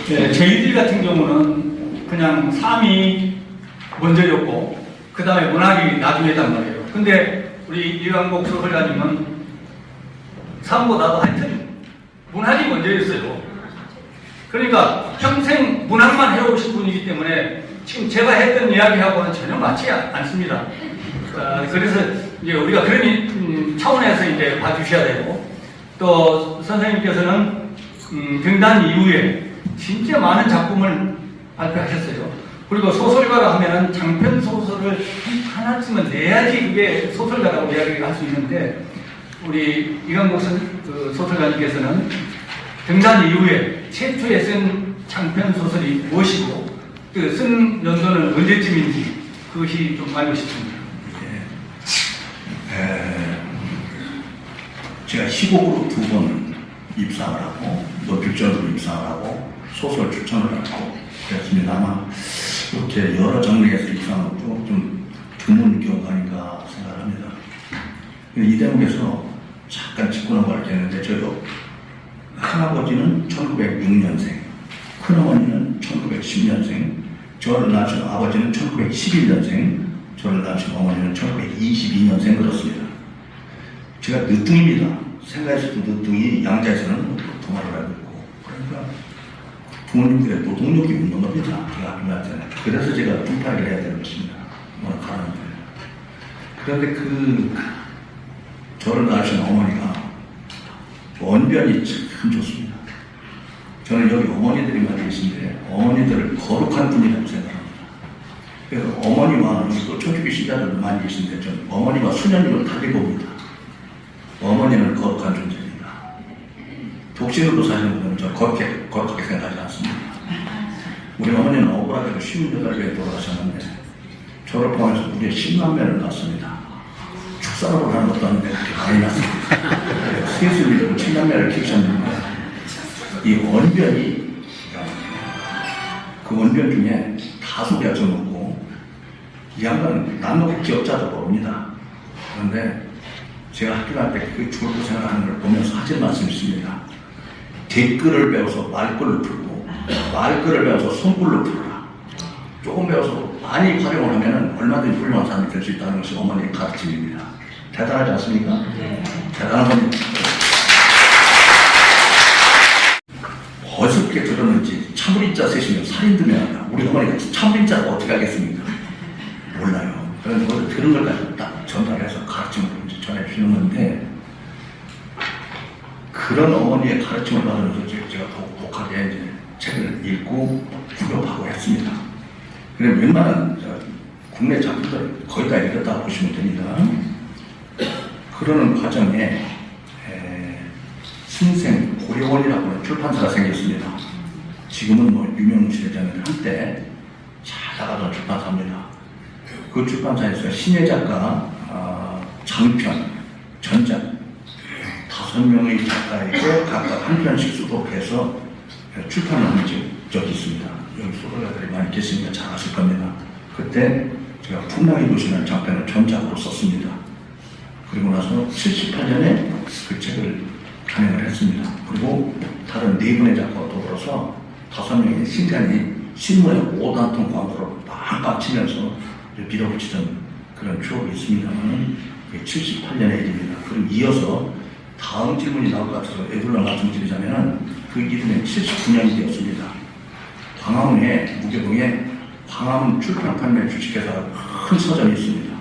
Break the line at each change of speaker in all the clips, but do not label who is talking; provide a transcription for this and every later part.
네, 저희들 같은 경우는 그냥 삶이 먼저였고 그 다음에 문학이 나중에단 말이에요. 근데 우리 이광복 소설가님은 삶보다도 하여튼 문학이 먼저였어요. 그러니까 평생 문학만 해오신 분이기 때문에 지금 제가 했던 이야기하고는 전혀 맞지 않습니다. 그래서 이제 우리가 그런 차원에서 이제 봐주셔야 되고, 또 선생님께서는 등단 이후에 진짜 많은 작품을 발표하셨어요. 그리고 소설가가 하면은 장편 소설을 하나쯤은 내야지 그게 소설가라고 이야기를 할 수 있는데, 우리 이광복 소설가님께서는 등단 이후에 최초에 쓴 장편 소설이 무엇이고 그 쓴 연도는 언제쯤인지 그것이 좀 알고 싶습니다.
제가 시곡으로 2번 입상을 하고 노필전으로 입상을 하고 소설 추천을 하고 그랬습니다만 이렇게 여러 장르에서 입상한 것도 좀 드문 경우가 아닌가 생각을 합니다. 이 대목에서 잠깐 짚고 넘어갈 게 있는데, 저희도 큰아버지는 1906년생, 큰어머니는 1910년생, 저를 낳으신 아버지는 1911년생, 저를 낳으신 어머니는 1922년생 그렇습니다. 제가 늦둥입니다. 생가에서도 늦둥이, 양자에서는 도마를 알고 있고, 그러니까 부모님들의 노동력이 없는 겁니다. 제가 학교한테는. 그래서 제가 분파를 해야 되는 것입니다. 뭐 가는데. 그런데 저를 낳으신 어머니가 언변이 참 좋습니다. 저는 여기 어머니들이 많이 계신데 어머니들을 거룩한 분이라고 생각합니다. 그래서 어머니와 또 초주기 신자들 많이 계신데 저는 어머니와 수녀님을 달리 봅니다. 어머니는 거룩한 존재입니다. 독신으로 사시는 분들은 저 거룩하게 생각하지 않습니다. 우리 어머니는 억울하게도 58개에 돌아가셨는데 저를 포함해서 우리의 10만 명을 낳았습니다. 축사로 하는 것도 아닌데 그렇게 많이 낳습니다. 스케줄 믿고 7만 명을 키우셨는데 이 언변이 그 언변 중에 다수 여쭤놓고 이 양반은 남북 기업자도 모릅니다. 그런데 제가 학교 갈 때 그 졸고 생각하는 걸 보면서 하실 말씀이 있습니다. 댓글을 배워서 말글을 풀고 말글을 배워서 손글로 풀어라. 조금 배워서 많이 활용을 하면 얼마든지 훌륭한 사람이 될 수 있다는 것이 어머니의 가르침입니다. 대단하지 않습니까? 네. 대단한 겁니다. 어떻게 들었는지 참을인자 쓰시면 살인되면 우리 어머니가 참을인자를 어떻게 하겠습니까? 몰라요. 그래서 들은 걸 가지고 딱 전달해서 가르침을 전해주시는 건데, 그런 어머니의 가르침을 받으면서 제가 독하게 이제 책을 읽고 구독하고 했습니다. 그래 웬만한 국내 작품들 거의 다 읽었다고 보시면 됩니다. 그러는 과정에 신생 고려원이라고 하는 출판사가 생겼습니다. 지금은 뭐 유명무실했잖아요. 한때 잘 나가던 출판사입니다. 그 출판사에서 신예 작가 장편, 전작 5명의 작가에게 각각 한 편씩 수록해서 출판을 한 적이 있습니다. 여기 소설가들이 많이 계시니까 잘 아실 겁니다. 그때 제가 풍랑의 도시라는 장편을 전작으로 썼습니다. 그리고 나서 78년에 그 책을 단행을 했습니다. 그리고 다른 4분의 작가와 더불어서 5명의 신간이 신문에 5단통 광고를 빵빵 치면서 밀어붙이던 그런 추억이 있습니다만, 그게 78년의 일입니다. 그리고 이어서 다음 질문이 나올 것 같아서 애둘러 말씀드리자면 그 이듬해 79년이 되었습니다. 광화문에, 무교동에 광화문 출판 판매 주식회사 큰 서점이 있습니다.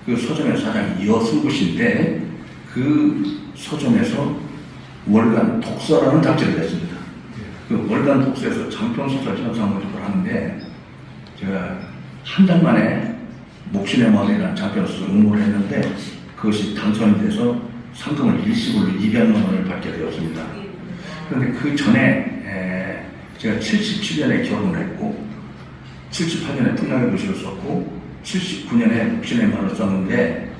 그 서점의 사장이 여승구 씨인데 그 서점에서 월간 독서라는 잡지를 냈습니다. 그 월간 독서에서 장편소설 현상 모집을 하는데 제가 한 달 만에 목신의 마음이라는 장편소설 응모를 했는데 그것이 당선이 돼서 상금을 일시불로 200만 원을 받게 되었습니다. 그런데 그 전에 제가 77년에 결혼을 했고 78년에 풍랑의 도시를 썼고 79년에 목신의 마음을 썼는데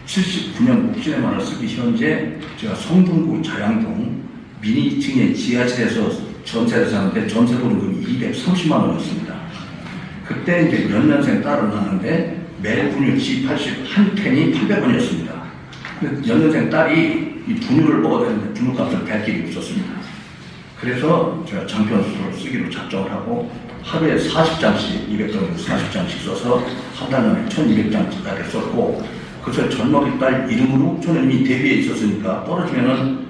79년 목신의 마음을 쓰기 현재 제가 성동구 자양동 미니 2층의 지하실에서 전세를 사는데 전세 보증금이 230만 원이었습니다. 그때 이제 연년생 딸을 낳았는데 매일 분유 G80 한 캔이 800원이었습니다. 연년생 딸이 이 분유를 먹어야 되는데 분유값을 댈 길이 없었습니다. 그래서 제가 장편 소설을 쓰기로 작정을 하고 하루에 40장씩, 200장, 40장씩 써서 한 달 만에 1200장까지 썼고, 그것을 전먹이 딸 이름으로 저는 이미 데뷔해 있었으니까 떨어지면은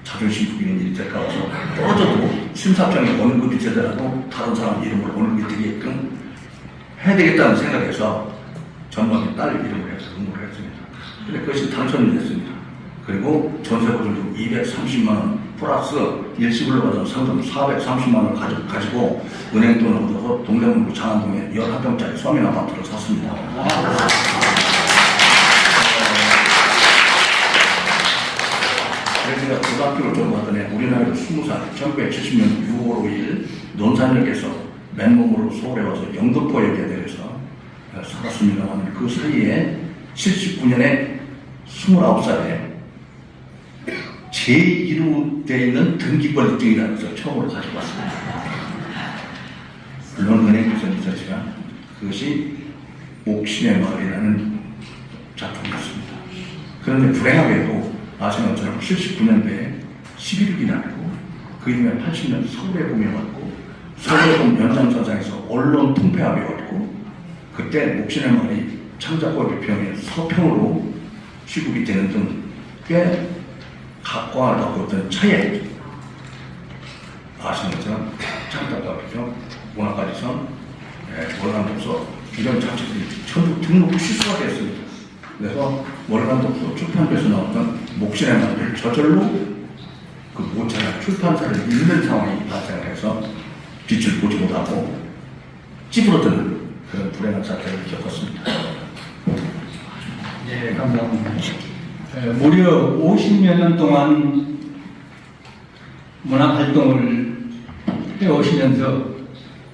자존심 부리는 일이 될까 봐서 떨어져도 심사평이 어느 급이 되더라도 다른 사람 이름으로 어느 급이 되게끔 해야 되겠다는 생각에서 전먹이 딸 이름으로 해서 응모를 했습니다. 근데 그것이 당선이 됐습니다. 그리고 전세보증금 230만원 플러스 일시불로 받은 상금 430만원 가지고 은행 돈을 얻어서 동대문구 장안동에 11평짜리 서민 아파트를 샀습니다. 그래서 제가 고등학교를 졸업하던 해 우리 나이로 20살 1970년 6월 5일 논산역에서 맨몸으로 서울에 와서 영등포역에 내려서 살았습니다만 그 사이에 79년에 29살에 제2로 되어 있는 등기권증이라는 것을 처음으로 가지고 왔습니다. 물론 은행에서는 있었지만 그것이 옥신의 마을이라는 작품이었습니다. 그런데 불행하게도 아시는 것처럼 79년도에 11일이 나고 그 이후에 80년 서울의 봄이 왔고 서울의 봄 연장선상에서 언론 통폐합이 왔고 그때 옥신의 마을이 창작과 비평의 서평으로 취급이 되는 등 꽤 각광을 받고 있던 차에 아시는 것처럼 창작과 비평, 문학가지선, 월간독서 이런 잡지들이 전부 등록 취소가 됐습니다. 그래서 월간독서 출판부에서 나왔던 옥신의 마을을 저절로 그 모차가 출판사를 잃는 상황이 발생해서 빛을 보지 못하고 찌부러드는 그런 불행한 사태를 겪었습니다.
예, 감사합니다. 무려 50여 년 동안 문학활동을 해오시면서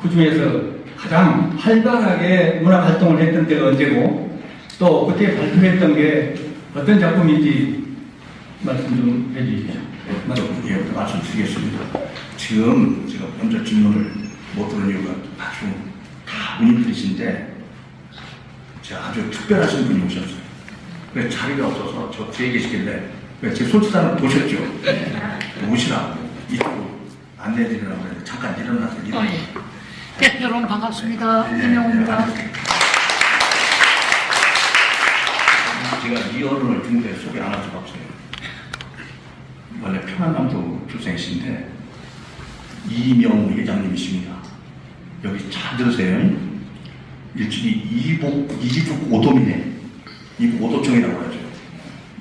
그 중에서 가장 활발하게 문학활동을 했던 때가 언제고 또 그때 발표했던 게 어떤 작품인지 말씀 좀 해주십시오.
예, 말씀드리겠습니다. 지금 제가 먼저 질문을 못 들은 이유가 아주 다 문인들이신데 제가 아주 특별하신 분이 오셨어요. 왜 자리가 없어서 저 뒤에 계시길래 왜 제 솔직함을 보셨죠? 오시라고 이쪽으로 안내드리라고 했는데 잠깐 일어나서
예, 여러분 반갑습니다. 임영웅입니다.
제가 이 어른을 중대 소개 안 할 수가 없어요. 원래 평안남도 출생이신데 이명우 회장님이십니다. 여기 잘 들으세요. 일찍이 이북 오도민의 이북 오도청이라고 하죠.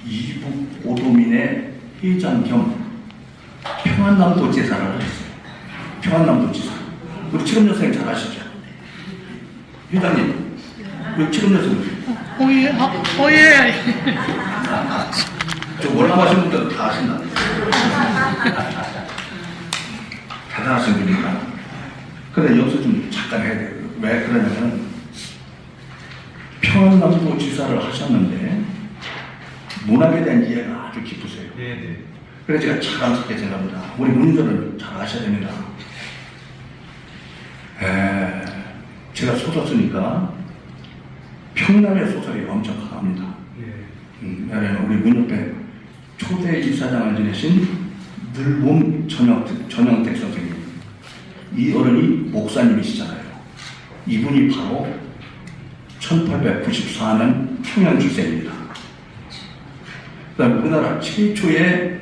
이북 오도민의 회장 겸 평안남도 지사를 하셨어요. 평안남도 지사. 우리 지금 여생 잘 아시죠? 회장님, 우리 지금 여생
예.
저 월남하신 분들은 다 아신다. 대단하신 분입니다. 근데 여기서 좀 잠깐 해야 돼요. 왜 그러냐면 평안남도 지사를 하셨는데 문학에 대한 이해가 아주 깊으세요.
네.
그래서 제가 자랑스럽게 생각합니다. 우리 문인들은 잘 아셔야 됩니다. 제가 소설 쓰니까 평남의 소설이 엄청 강합니다. 왜냐하면 우리 문협회 초대 이사장을 지내신 늘몸 전영택 선생님, 이 어른이 목사님이시잖아요. 이분이 바로 1894년 평양 출생입니다. 그 다음에 우리나라 최초의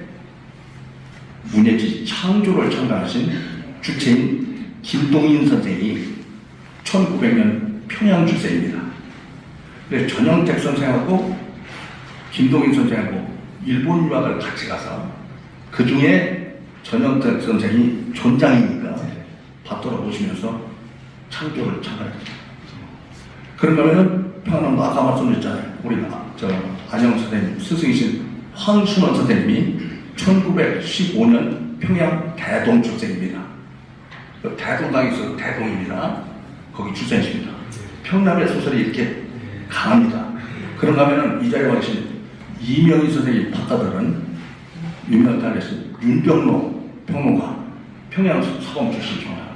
문예지 창조를 창간하신 주체인 김동인 선생이 1900년 평양 출생입니다. 그래서 전영택 선생하고 김동인 선생하고 일본 유학을 같이 가서 그 중에 전영택 선생이 존장이니까 받들어 보시면서 창조를 창간했습니다. 그런가면은 평안남도 아까 말씀드렸잖아요. 우리 안영 선생님 스승이신 황순원 선생님이 1915년 평양 대동 출생입니다. 대동당에서 대동입니다. 거기 출생이십니다. 평남의 소설이 이렇게 강합니다. 그런가 하면은 이 자리에 와 계신 이명희 선생님 박가들은 유명한 단에신 윤병로 평론가 평양 서범 출신 중 하나.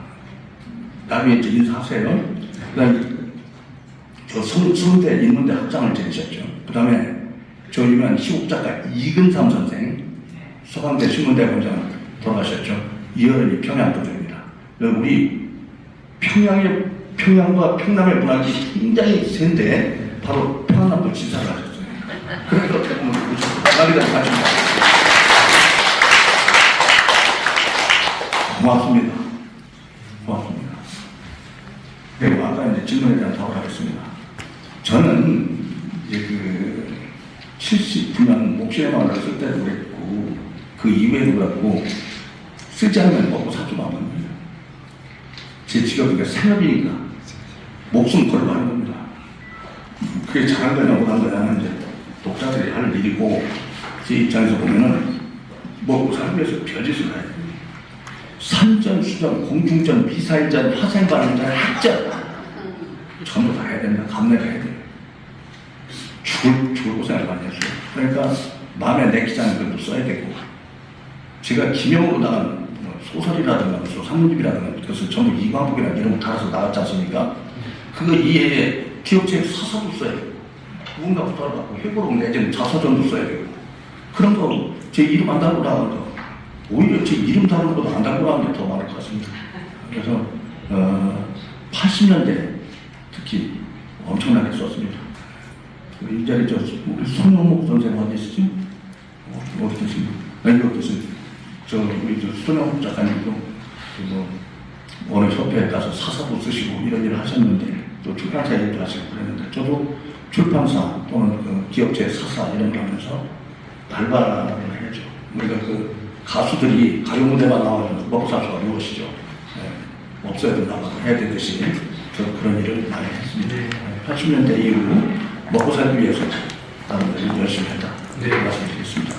나중에 이제 인사하세요. 그 다음에 저 서울대 인문대 학장을 지내셨죠. 그 다음에 저 유명한 시국작가 이근삼 선생 서강대 신문대학원장 돌아가셨죠. 이어른이 평양도 쪽입니다. 우리 평양과 평남의 문학이 굉장히 센데 바로 평안남도 지사를 하셨어요. 그래서 어떻게 보면 문학이랑 같이 고맙습니다. 고맙습니다. 그리고 아까 이제 질문에 대한 답을 하겠습니다. 저는 이제 그 79년 목시의 마을을 쓸 때도 그랬고 그 이후에도 그랬고 쓰지 않으면 먹고 살 수가 없는 거예요. 제 직업이 생업이니까 목숨 걸고 하는 겁니다. 그게 잘한 거냐 못한 거냐는 이제 독자들이 할 일이고 제 입장에서 보면은 먹고 살기 위해서 별짓을 해야 돼요. 산전, 수전, 공중전, 미사일전, 화생반응전, 핵전 전부 다 해야 된다. 감내를 해야 돼요. 죽을 고생을 많이 했어요. 그러니까 마음에 내키지 않은 것도 써야 되고 제가 기명으로 나간 소설이라든가 산문집이라든가 그것을 전부 이광복이라는 이름을 달아서 나갔지 않습니까? 그거 이외에 기업체의 사서도 써야 되고 누군가 부탁을 해보러 내지는 자서전도 써야 되고 그런 거 제 이름 안 달고 나간 거 오히려 제 이름 다른 것보다 안 달고 나간 게 더 많을 것 같습니다. 그래서 80년대 특히 엄청나게 썼습니다. 이 자리에 우리 손영목 선생 어디 계시지? 어디 계십니까? 여기 계십니다. 우리 손영목 작가님도 어느 협회에 가서 사사도 쓰시고 이런 일을 하셨는데 또 출판사 일도 하시고 그랬는데 저도 출판사 또는 그 기업체 사사 이런 거 하면서 발발을 해야죠. 우리가 그 가수들이 가요 무대만 나오면 먹고 살 수가 어려우시죠. 네. 없어야 된다고 해야 되듯이 저 그런 일을 많이 했습니다. 80년대 이후 먹고 살기 위해서 다른 일 열심히 했다. 네. 말씀드리겠습니다.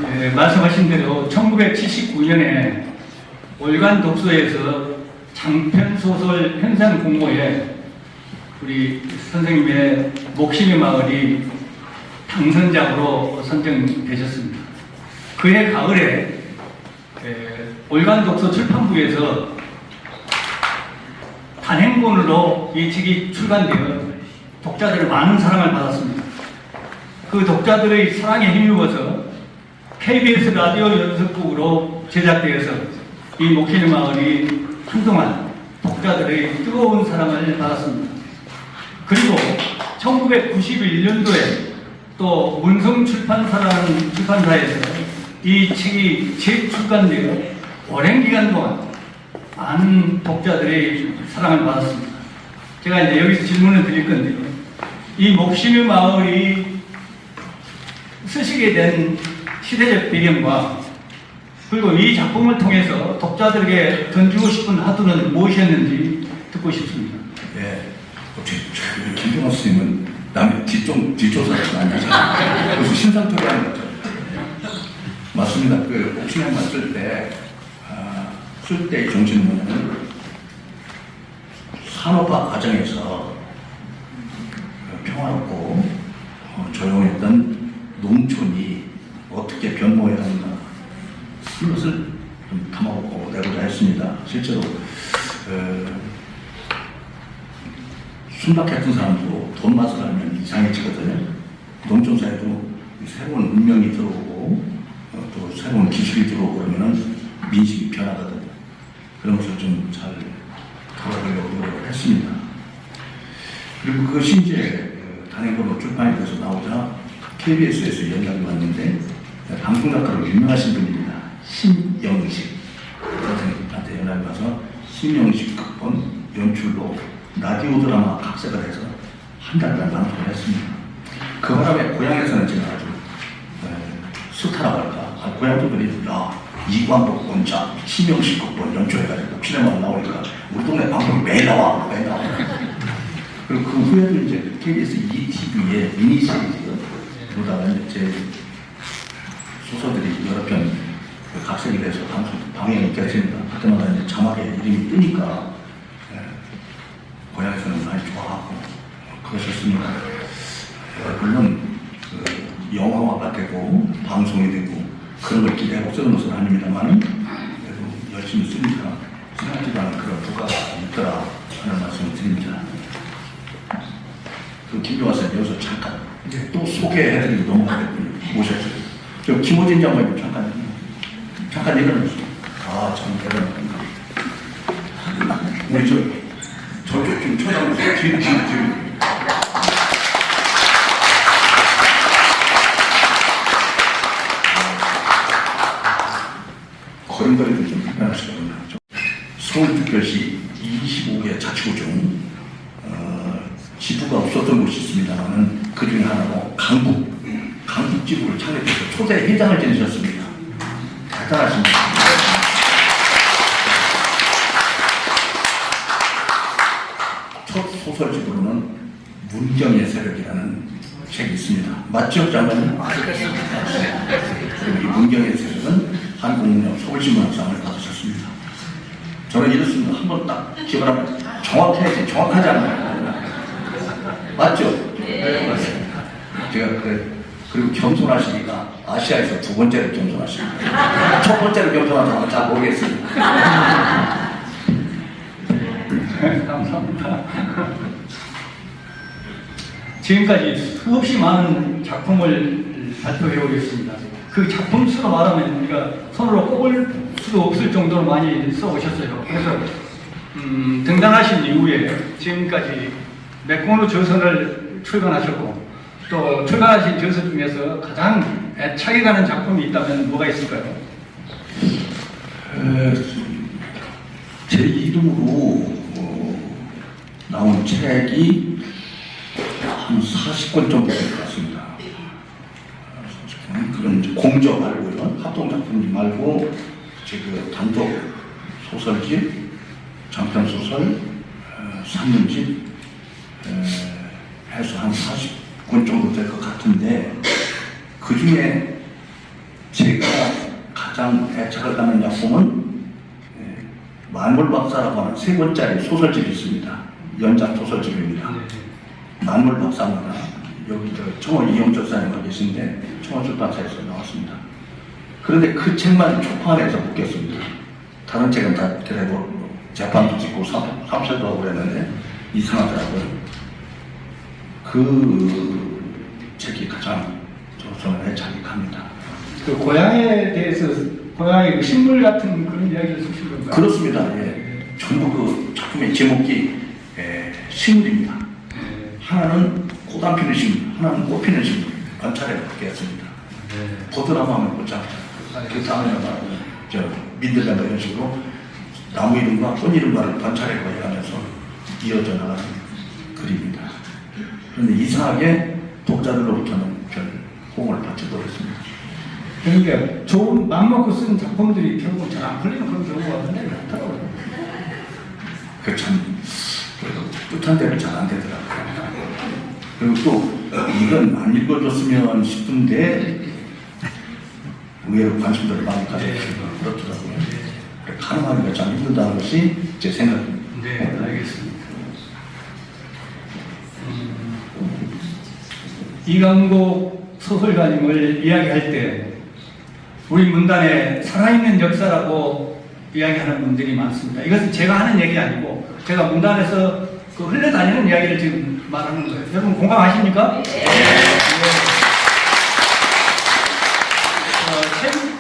네, 말씀하신 대로 1979년에 월간 독서에서 장편 소설 현상 공모에 우리 선생님의 목심의 마을이 당선작으로 선정되셨습니다. 그해 가을에 월간 독서 출판부에서 단행본으로 이 책이 출간되어 독자들의 많은 사랑을 받았습니다. 그 독자들의 사랑에 힘입어서 KBS 라디오 연습곡으로 제작되어서 이 목신의 마을이 한동안 독자들의 뜨거운 사랑을 받았습니다. 그리고 1991년도에 또 문성출판사라는 출판사에서 이 책이 재출간되어 오랜 기간 동안 많은 독자들의 사랑을 받았습니다. 제가 이제 여기서 질문을 드릴 건데요. 이 목심의 마을이 쓰시게 된 시대적 배경과 그리고 이 작품을 통해서 독자들에게 던지고 싶은 화두는 무엇이었는지 듣고 싶습니다.
네. 김종환 선생님은 남의 뒷조사를 많이 하잖아요. 그래서 신상토리 하는 거죠. 맞습니다. 그 옥신에만 쓸 때의 정신은 뭐냐면 산업화 과정에서 평화롭고 조용했던 농촌이 어떻게 변모해야 하는가 그것을 좀 담아보고 내고자 했습니다. 실제로 순박 같은 사람도 돈 맛을 알면 이상해지거든요. 농촌사에도 새로운 운명이 들어오고 또 새로운 기술이 들어오고 그러면은 민심이 변하거든요. 그런 것을 좀 잘 다뤄보려고 노력을 했습니다. 그리고 그것이 이제 단행본으로 출판이 돼서 나오자 KBS에서 연락이 왔는데 방송작가로 유명하신 분입니다. 심영식 선생님한테 연락이 와서 심영식 극본 연출로 라디오 드라마 각색을 해서 한 달간 방송을 했습니다. 그 바람에 고향에서는 제가 아주 스타라고 할까 고향 분들이 이광복 원작 심영식 극본 연출해가지고 옥신에만 나오니까 우리 동네 방송이 매일 나와 그리고 그 후에도 이제 KBS ETV의 미니 시리즈로다가 이제 제 소설들이 여러 편 각색이 돼서 방영이 됐습니다. 그때마다 이제 자막에 이름이 뜨니까 고향에서는 많이 좋아하고 그러셨습니다. 물론 영화화가 되고 방송이 되고 그런 걸 기대하고 쓰는 것은 아닙니다만 그래도 열심히 쓰니까 생각지도 않은 그런 부가가 있더라 하는 말씀을 드립니다. 그 김종환 선생님 여기서 잠깐 또 소개해드리고 넘어가겠군요. 모셨어요. 저 김호진 장관님 잠깐 잠깐 일어났어. 아, 참 대단하다. 우리 저쪽 좀 쳐다보세요. 뒤. 걸음걸이도 좀 불편하시거든요. 서울특별시 25개 자치구 중 지부가 없었던 곳이 있습니다만 그 중에 하나로 강북지부를 창립해서 초대 회장을 지내셨습니다. 대단하십니다. 첫 소설집으로는 문경의 세력이라는 책이 있습니다. 맞죠, 장관님? 그리고 이 문경의 세력은 한국문학 서울신문학상을 받으셨습니다. 저는 이렇습니다. 한번 딱 기억하면 정확하지 않나요? 맞죠?
네, 맞습니다.
제가 그리고 겸손하시니까 아시아에서 두 번째로 겸손하십니다. 첫 번째로 겸손하다고 잘 모르겠습니다.
감사합니다. 지금까지 수없이 많은 작품을 발표해 오겠습니다. 그 작품 수로 말하면 우리가 손으로 꼽을 수도 없을 정도로 많이 써오셨어요. 그래서 등단하신 이후에 지금까지 몇 권의 저서를 출간하셨고 또 출간하신 저서 중에서 가장 애착이 가는 작품이 있다면 뭐가 있을까요?
제 이름으로 나온 책이 한 40권 정도 될 것 같습니다. 그건 이제 공저 말고요. 합동작품 말고 그 단독 소설집, 장편소설, 산문집 해서 한 40권 정도 될 것 같은데 그 중에 제가 가장 애착을 가는 작품은 만물박사라고 하는 3권짜리 소설집이 있습니다. 연작 소설집입니다. 만물박사입니다. 여기 청원 이영철 사님과 계신데 청원출판사에서 나왔습니다. 그런데 그 책만 초판에서 묶였습니다. 다른 책은 다 그래도 재판도 찍고 삼설도 하고 그랬는데 이상하더라고요. 그 책이 가장 저는 애착이 갑니다.
그 고향에 대해서 고향의 그 식물 같은 그런 이야기를 쓰신 건가요?
그렇습니다. 예. 전부 그 작품의 제목이 식물입니다. 하나는 꽃안 피는 식물, 하나는 꽃 피는 식물. 관찰해 바뀌었습니다. 보드라마 하면 보자. 그 다음에 민들레 이런 식으로 나무 이름과 꽃 이름과를 관찰해 가면서 이어져 나가는 글입니다. 그런데 이상하게 독자들로부터는 별 호응을 받지 못했습니다.
그러니까 좋은 마음 먹고 쓴 작품들이 결국 잘 안 풀리는 그런 경우가 굉장히 많더라고요.
그 참 뜻한 대로 잘 안 되더라고요. 그리고 또 이건 안 읽어줬으면 싶은데 의외로 관심들을 많이 가지고 그렇더라고요. 가능하니까 참 힘들다는 것이 제 생각입니다.
네, 알겠습니다. 이강복 소설가님을 이야기할 때 우리 문단에 살아있는 역사라고 이야기하는 분들이 많습니다. 이것은 제가 하는 얘기 아니고 제가 문단에서 그 흘러다니는 이야기를 지금 말하는 거예요. 여러분 공감하십니까? 네.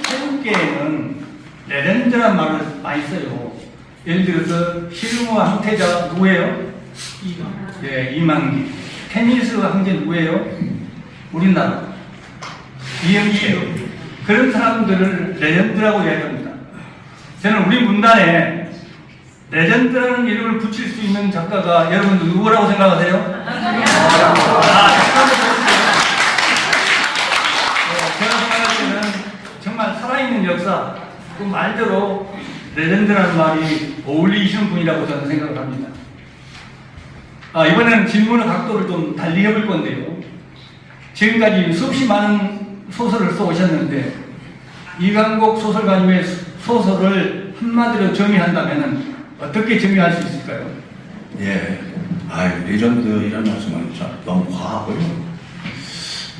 체육계에는 레전드란 말을 많이 써요. 예를 들어서 실무 황태자 누구예요? 이만기. 테니스 황제 누구예요? 우리나라. 이영기예요. 그런 사람들을 레전드라고 이야기합니다. 저는 우리 문단에 레전드라는 이름을 붙일 수 있는 작가가 여러분들 누구라고 생각하세요? 제가 생각할 때는 정말 살아있는 역사, 그 말대로 레전드라는 말이 어울리시는 분이라고 저는 생각을 합니다. 이번에는 질문의 각도를 좀 달리 해볼 건데요. 지금까지 수없이 많은 소설을 써오셨는데 이강복 소설가님의 소설을 한마디로 정의한다면 어떻게 정의할 수 있을까요?
예, 레전드 이런 말씀은 너무 과하고요.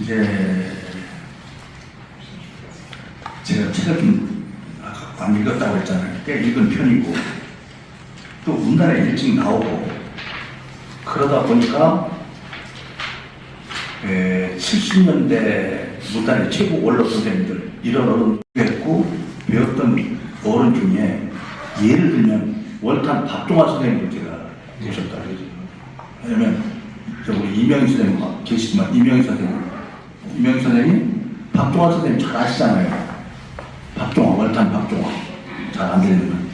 이제 제가 책을 좀 아까 안 읽었다고 했잖아요. 꽤 읽은 편이고 또 문단에 일찍 나오고 그러다 보니까 70년대 문단의 최고 원로 선생님들 이런 어른도 했고 배웠던 어른 중에 예를 들면 월탄 박동화 선생님을 제가 보셨다 그러죠. 왜냐면 저 우리 이명희 선생님 계시지만 이명희 선생님 박동화 선생님 잘 아시잖아요. 박동화 월탄 박동화 잘 안 들리는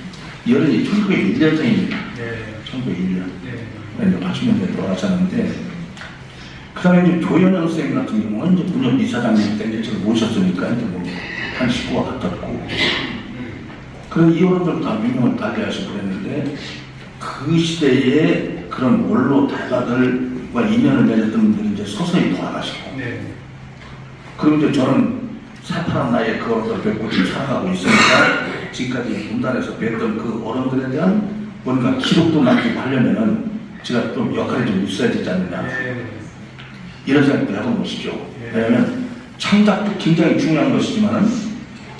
여른이 1901년생입니다.
네.
1901년.
네.
80년대에 돌아가셨는데 그 다음에 이제 조현영 선생님 같은 경우는 이제 군역 이사장님 때 이제 저를 모셨으니까 이제 뭐한 식구가 같았고 그런 이 어른들 다 유명을 달리하시고 그랬는데 그 시대에 그런 원로 다가들과 인연을 맺었던 분들이 이제 서서히 돌아가시고
네.
그럼 이제 저는 새파란 나이에 그 어른들 뵙고 지금 살아가고 있으니까 지금까지 문단에서 뵀던 그 어른들에 대한 뭔가 기록도 남기고 하려면은 제가 좀 역할이 좀 있어야 되지 않느냐
네.
이런 생각도 해본 것이죠.
예.
왜냐하면 창작도 굉장히 중요한 것이지만은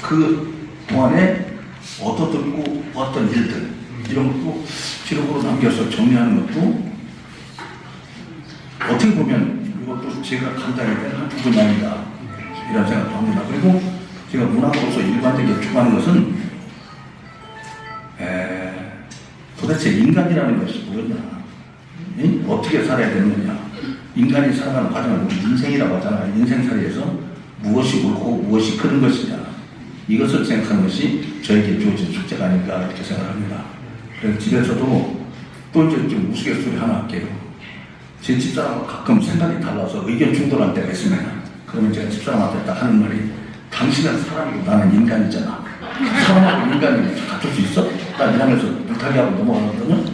그 동안에 얻어듣고 어떤 일들 이런 것도 기록으로 남겨서 정리하는 것도 어떻게 보면 이것도 제가 간단히 한두 분이 아니다 이런 생각도 합니다. 그리고 제가 문학으로서 일반적으로 추구하는 것은 도대체 인간이라는 것이 뭐냐, 어떻게 살아야 되느냐, 인간이 살아가는 과정을 우리 인생이라고 하잖아요. 인생살이에서 무엇이 옳고 무엇이 그런 것이냐, 이것을 생각하는 것이 저에게 주어진 숙제가 아닌가 이렇게 생각합니다. 그래서 집에서도 또 이제 좀 우스갯소리 하나 할게요. 제 집사람하고 가끔 생각이 달라서 의견 충돌할 때가 있습니다. 그러면 제가 집사람한테 딱 하는 말이 당신은 사람이고 나는 인간이잖아. 사람하고 인간이 같을 수 있어? 딱 이러면서 물타기 하고 넘어가거든요.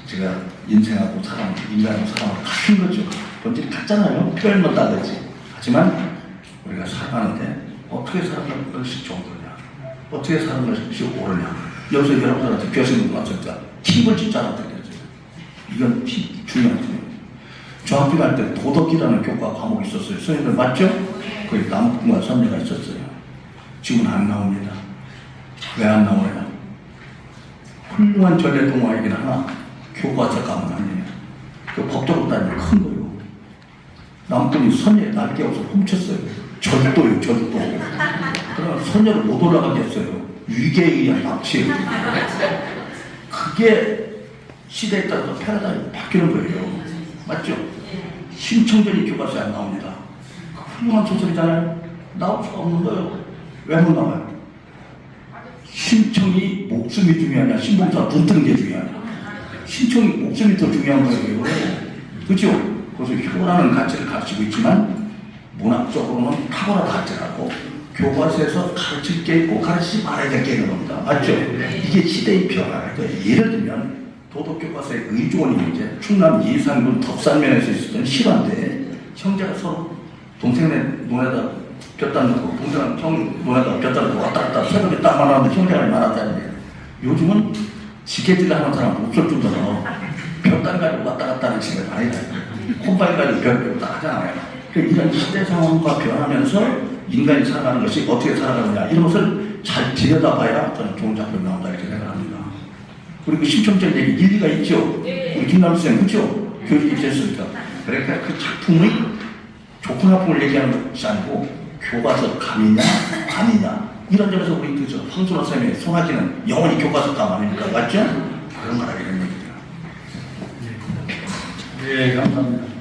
제가 인생하고 사람, 인간하고 사람하고 같은 거죠. 본질이 같잖아요. 표현만 다르지. 하지만 우리가 살아가는데 어떻게 살아가는 것이 좋은 거냐, 어떻게 사는 것이 옳으냐. 여기서 여러분들한테 교수님 맞췄다. 팁을 진짜 하나 드려야죠. 이건 팁, 중요한 팁. 중학교 갈 때 도덕이라는 교과 과목이 있었어요. 선생님들 맞죠? 거기 남북과 선녀가 있었어요. 지금은 안 나옵니다. 왜 안 나오냐? 훌륭한 전래동화이긴 하나 교과서 가면 아니에요. 그 법적으로 따지면 큰 거예요. 남편이 선녀의 날개 없어 훔쳤어요. 절도요, 절도. 그러면 선녀를 못 올라가게 했어요. 위계에 의한 납치. 그게 시대에 따라서 패러다임이 바뀌는 거예요. 맞죠? 신청전이 교과서에 안 나옵니다. 훌륭한 소설이잖아요. 나올 수가 없는 거예요. 왜 못 나와요? 신청이 목숨이 중요하냐, 신봉사 눈 뜨는 게 중요하냐. 신청이 목숨이 더 중요한 거예요. 그죠? 그래서 효라는 가치를 가르치고 있지만 문학적으로는 탁월한 가치라고 교과서에서 가르칠 게 있고 가르치지 말아야 될 게 있는 겁니다. 맞죠? 이게 시대의 변화예요. 예를 들면 도덕교과서의 의존이 이제 충남 이산군 덕산면에서 있었던 실화인데 형제가 서로 동생네 논에다 볕다 놓고 동생은 형 논에다 볕다 놓고 왔다 갔다 새벽에 딱 만나는데 형제가 많았다는 거예요. 요즘은 지게질 하는 사람 없을 정도로 볕다 가지고 왔다 갔다 하는 친구가 많이 나요. 콤바인 가지고 볕 딱 하잖아요. 이런 시대 상황과 변하면서 인간이 살아가는 것이 어떻게 살아가느냐 이런 것을 잘 들여다봐야 저는 좋은 작품이 나온다 이렇게 생각합니다. 그리고 심청전 얘기 일리가 있죠. 우리 김남수 선생님 그렇죠? 교육이 됐으니까. 그러니까 그 작품의 좋고 나쁨을 얘기하는 것이 아니고 교과서 감이냐 아니냐 이런 점에서 우리 그 황순호 선생님의 송아지는 영원히 교과서 감 아닙니까? 맞죠? 그런 말하기 되는 얘기죠.
네, 감사합니다.